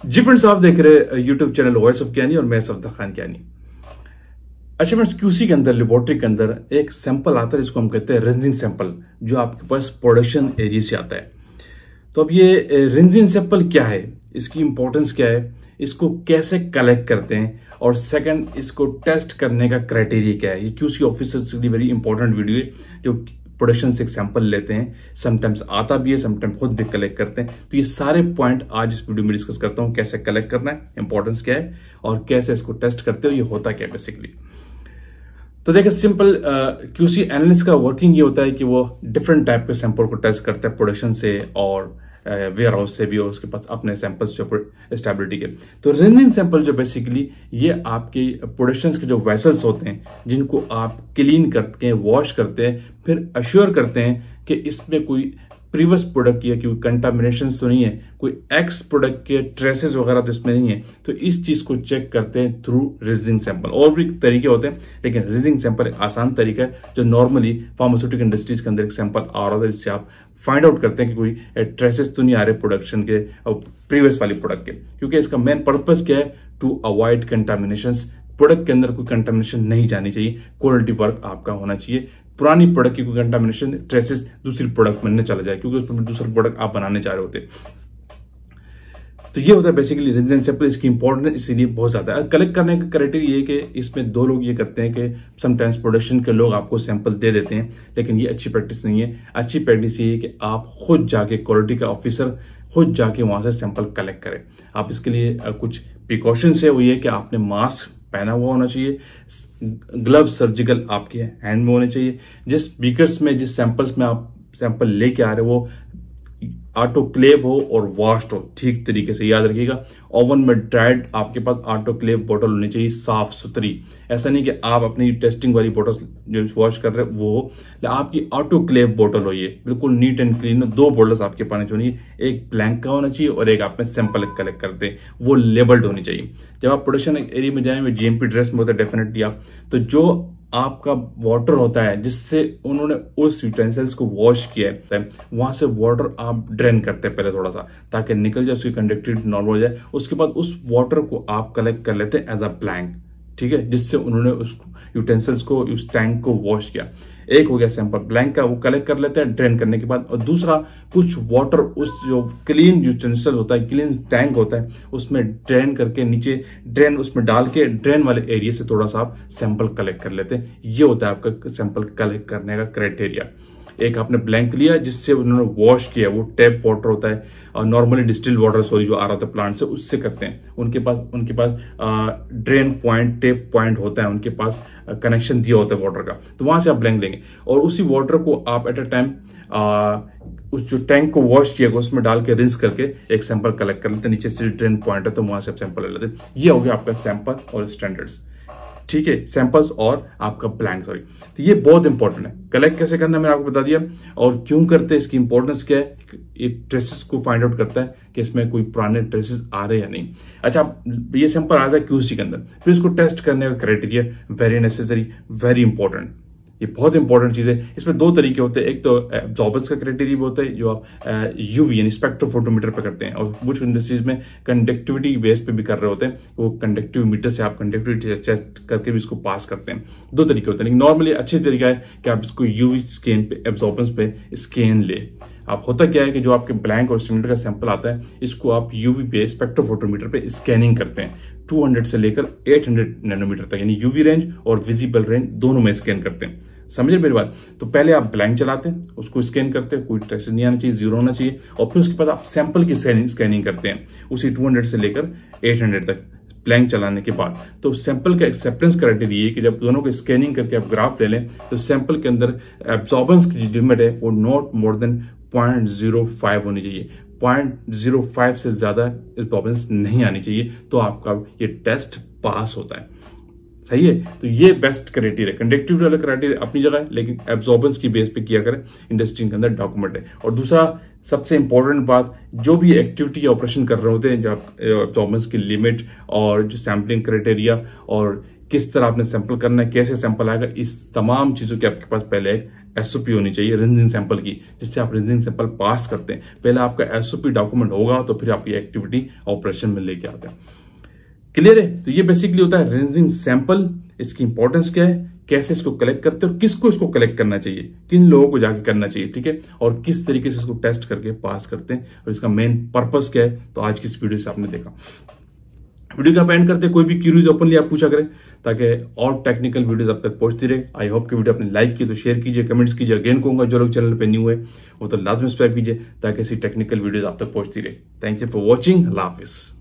जी friends, आप देख रहे यूट्यूब चैनल वॉइस ऑफ ज्ञानी और मैं सफदर खान ज्ञानी। अच्छा फ्रेंड्स, क्यूसी के अंदर, लेबोरेटरी के अंदर एक सैंपल आता है जिसको हम कहते हैं रिंजिंग सैंपल, जो आपके पास प्रोडक्शन एरिया से आता है। तो अब ये रिंजिंग सैंपल क्या है, इसकी इंपॉर्टेंस क्या है, इसको कैसे कलेक्ट करते हैं, और सेकंड इसको टेस्ट करने का क्राइटेरिया क्या है। ये क्यूसी ऑफिसर्स के लिए वेरी इंपॉर्टेंट वीडियो है, जो प्रोडक्शन से एक सैंपल लेते हैं, समटाइम्स आता भी है, समटाइम्स खुद भी कलेक्ट करते हैं। तो ये सारे पॉइंट आज इस वीडियो में डिस्कस करता हूं, कैसे कलेक्ट करना है, इंपॉर्टेंस क्या है, और कैसे इसको टेस्ट करते हो, ये होता क्या है बेसिकली। तो देखिए, सिंपल क्यूसी एनालिस्ट का वर्किंग ये होता है कि वो डिफरेंट टाइप के सैंपल को टेस्ट करता है, प्रोडक्शन से और वेयर हाउस से भी, और उसके पास अपने सैंपल्स जो स्टेबिलिटी के। तो रिंजिंग सैंपल जो बेसिकली ये आपके प्रोडक्शन के जो वेसल्स होते हैं, जिनको आप क्लीन करते हैं, वॉश करते हैं, फिर अश्योर करते हैं कि इसमें कोई प्रीवियस प्रोडक्ट या कोई कंटामिनेशन तो नहीं है, कोई एक्स प्रोडक्ट के ट्रेसेस वगैरह तो इसमें नहीं है। तो इस चीज को चेक करते हैं थ्रू रिंजिंग सैंपल। और भी तरीके होते हैं, लेकिन रिंजिंग सैंपल एक आसान तरीका है जो नॉर्मली फार्मास्यूटिकल इंडस्ट्रीज के अंदर एक सैंपल आ रहा है, जिससे आप फाइंड आउट करते हैं कि कोई ट्रेसेस तो नहीं आ रहे प्रोडक्शन के और प्रीवियस वाली प्रोडक्ट के। क्योंकि इसका मेन पर्पस क्या है, टू अवॉइड कंटामिनेशंस। प्रोडक्ट के अंदर कोई कंटामिनेशन नहीं जानी चाहिए, क्वालिटी वर्क आपका होना चाहिए। पुरानी प्रोडक्ट की कोई कंटामिनेशन ट्रेसेस दूसरी प्रोडक्ट में न चला जाए, क्योंकि उसमें दूसरा प्रोडक्ट आप बनाने जा रहे होते। तो ये होता है बेसिकली रिंजिंग सैंपल। इसकी इंपॉर्टेंस इसीलिए बहुत ज्यादा है। कलेक्ट करने का क्राइटेरिया ये कि इसमें दो लोग ये करते हैं कि समटाइम्स प्रोडक्शन के लोग आपको सैंपल दे देते हैं, लेकिन ये अच्छी प्रैक्टिस नहीं है। अच्छी प्रैक्टिस ये है कि आप खुद जाके, क्वालिटी का ऑफिसर खुद जाके वहां से सैंपल कलेक्ट करें। आप इसके लिए कुछ प्रिकॉशंस है, वो ये कि आपने मास्क पहना हुआ होना चाहिए, ग्लव्स सर्जिकल आपके हैंड में होने चाहिए। जिस बीकर्स में, जिस सैंपल्स में आप सैंपल लेके आ रहे हो वो ऑटोक्लेव हो और वॉश्ड हो ठीक तरीके से, याद रखिएगा। ओवन में ड्राइड आपके पास ऑटोक्लेव बोतल होनी चाहिए, साफ सुथरी। ऐसा नहीं कि आप अपनी टेस्टिंग वाली बोतल जो वॉश कर रहे हो वो हो, आपकी ऑटोक्लेव बोतल हो, ये बिल्कुल नीट एंड क्लीन। दो बोतल्स आपके पास होनी है, एक ब्लैंक का होना चाहिए और एक आप में सैंपल कलेक्ट करते हैं, वो लेबल्ड होनी चाहिए। जब आप प्रोडक्शन एरिया में जाएंगे, जीएमपी ड्रेस में होता है डेफिनेटली आप, तो जो आपका वाटर होता है जिससे उन्होंने उस यूटेंसिल्स को वॉश किया है, वहां से वाटर आप ड्रेन करते हैं पहले थोड़ा सा, ताकि निकल जाए, उसकी कंडक्टिविटी नॉर्मल हो जाए। उसके बाद उस वाटर को आप कलेक्ट कर लेते हैं एज अ ब्लैंक, ठीक है, जिससे उन्होंने उस यूटेंसिल्स को, उस टैंक को वॉश किया। एक हो गया सैंपल ब्लैंक का, वो कलेक्ट कर लेते हैं ड्रेन करने के बाद। और दूसरा, कुछ वाटर उस जो क्लीन यूटेंसिल होता है, क्लीन टैंक होता है, उसमें ड्रेन करके नीचे ड्रेन उसमें डाल के ड्रेन वाले एरिया से थोड़ा सा आप सैंपल कलेक्ट कर लेते हैं। ये होता है आपका सैंपल कलेक्ट करने का क्राइटेरिया। एक आपने ब्लैंक लिया जिससे उन्होंने वॉश किया, वो टैप वाटर होता है, और नॉर्मली डिस्टिल्ड वाटर सॉरी जो आ रहा था प्लांट से, उससे करते हैं। उनके पास ड्रेन पॉइंट, टेप पॉइंट होता है, उनके पास कनेक्शन दिया होता है वाटर का, तो वहां से आप ब्लैंक लेंगे और उसी वाटर को आप एट अ टाइम उस जो टैंक को वॉश किया उसमें डाल के रिंस करके एक सैंपल कलेक्ट कर लेते हैं। नीचे से ड्रेन पॉइंट है तो वहां से आप सैंपल ले लेते हैं। ये हो गया आपका सैंपल और स्टैंडर्ड्स, ठीक है, सैंपल्स और आपका ब्लैंक, सॉरी। तो ये बहुत इंपॉर्टेंट है। कलेक्ट कैसे करना है मैंने आपको बता दिया, और क्यों करते हैं, इसकी इंपॉर्टेंस क्या है। ये ट्रेसेस को फाइंड आउट करता है कि इसमें कोई पुराने ट्रेसेस आ रहे हैं या नहीं। अच्छा, ये सैंपल आता है क्यूसी के अंदर, फिर इसको टेस्ट करने का criteria very necessary, very important. ये बहुत इंपॉर्टेंट चीज है। इसमें दो तरीके होते हैं, एक तो एब्जॉर्बर्स का क्राइटेरिया भी होता है जो आप यूवी यानी स्पेक्ट्रोफोटोमीटर पे करते हैं, और कुछ इंडस्ट्रीज में कंडक्टिविटी बेस पे भी कर रहे होते हैं, वो कंडक्टिव मीटर से आप कंडक्टिविटी चेक करके भी इसको पास करते हैं। दो तरीके होते हैं, लेकिन नॉर्मली अच्छी तरीका है कि आप इसको यूवी स्कैन पे, एब्जॉर्बेंस पे स्कैन ले। आप होता क्या है कि जो आपके ब्लैंक और सिलेंडर का सैंपल आता है, इसको आप यूवी पे, स्पेक्ट्रोफोटोमीटर पे स्कैनिंग करते हैं। 200 से लेकर 800 नैनोमीटर तक, यानी यूवी रेंज और विजिबल रेंज दोनों में स्कैन करते हैं। समझे मेरी बात। तो पहले आप ब्लैंक चलाते हैं, उसको स्कैन करते हैं, कोई ट्रेसेस नहीं आना चाहिए, जीरो होना चाहिए, और फिर उसके बाद आप सैंपल की स्कैनिंग करते हैं उसी 200 से लेकर 800 तक ब्लैंक चलाने के बाद। तो सैंपल का एक्सेप्टेंस क्राइटेरिया है कि जब दोनों को स्कैनिंग करके आप ग्राफ ले लें, तो सैंपल के अंदर एब्जॉर्बेंस की जो लिमिट है वो नॉट मोर देन 0.05 होनी चाहिए। 0.05 से ज्यादा एब्जॉर्बेंस नहीं आनी चाहिए, तो आपका ये टेस्ट पास होता है। सही है। तो ये बेस्ट क्राइटेरिया, कंडक्टिविटी वाला क्राइटेरिया अपनी जगह है, लेकिन एब्जॉर्बेंस की बेस पे किया करें, इंडस्ट्री के अंदर डॉक्यूमेंट है। और दूसरा सबसे इंपॉर्टेंट बात, जो भी एक्टिविटी या ऑपरेशन कर रहे होते हैं, जो एब्जॉर्बेंस की लिमिट और जो सैम्पलिंग क्राइटेरिया और किस तरह आपने सैंपल करना है, कैसे सैंपल आएगा, इस तमाम चीजों की आपके पास पहले एक एसओपी होनी चाहिए रिंजिंग सैंपल की, जिससे आप रिंजिंग सैंपल पास करते हैं। पहले आपका एसओपी डॉक्यूमेंट होगा तो फिर आप ये एक्टिविटी ऑपरेशन में लेके आते हैं। क्लियर है? तो ये बेसिकली होता है रिंजिंग सैंपल। इसकी इंपॉर्टेंस क्या है, कैसे इसको कलेक्ट करते हैं और किसको इसको कलेक्ट करना चाहिए, किन लोगों को जाके करना चाहिए, ठीक है, और किस तरीके से इसको टेस्ट करके पास करते हैं और इसका मेन पर्पस क्या है। तो आज की इस वीडियो से आपने देखा। वीडियो का एंड करते, कोई भी क्यूरीज ओपनली आप पूछा करें ताकि और टेक्निकल वीडियोस आप तक पहुंचती रहे। आई होप कि वीडियो आपने लाइक की तो शेयर कीजिए, कमेंट्स कीजिए। अगेन कहूंगा जो लोग चैनल पे न्यू है वो तो लाजमी सब्सक्राइब कीजिए ताकि ऐसी टेक्निकल वीडियोस आप तक पहुंचती रहे। Thank you for watching. अल्लाह हाफिज़।